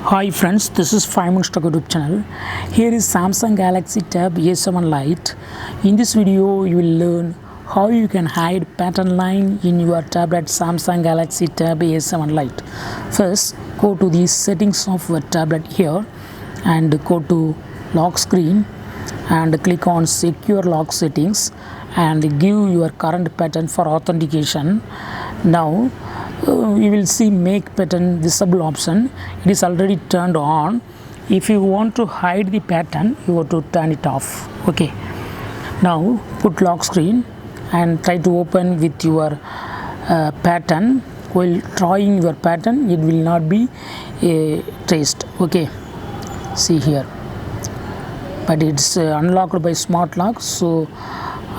Hi friends, this is 5 Minutes Tech YouTube channel. Here is Samsung Galaxy Tab A7 Lite. In this video, you will learn how you can hide pattern line in your tablet Samsung Galaxy Tab A7 Lite. First, go to the settings of your tablet here and go to lock screen and click on secure lock settings and give your current pattern for authentication. Now you will see make pattern visible option. It is already turned on. If you want to hide the pattern, you have to turn it off. Okay, now put lock screen and try to open with your pattern. While drawing your pattern, it will not be traced. Okay, see here, but it's unlocked by smart lock, so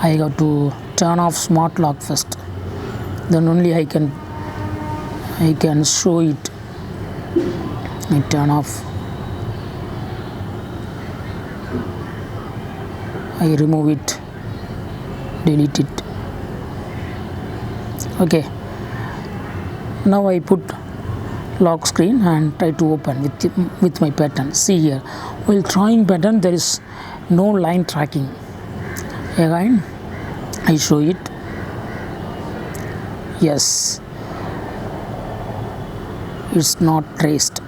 I have to turn off smart lock first, then only I can show it. I turn off, I remove it, delete it. Okay, now I put lock screen and try to open with my pattern. See here, while drawing pattern there is no line tracking. Again I show it. Yes, it's not traced.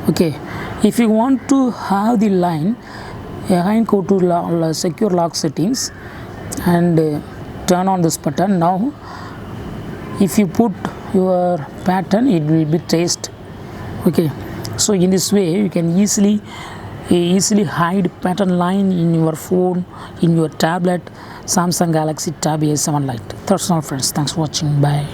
Okay, if you want to have the line, again go to secure lock settings and turn on this button. Now if you put your pattern, it will be traced. Okay, so in this way you can easily hide pattern line in your phone, in your tablet Samsung Galaxy Tab A7 Lite. That's all friends, thanks for watching, bye.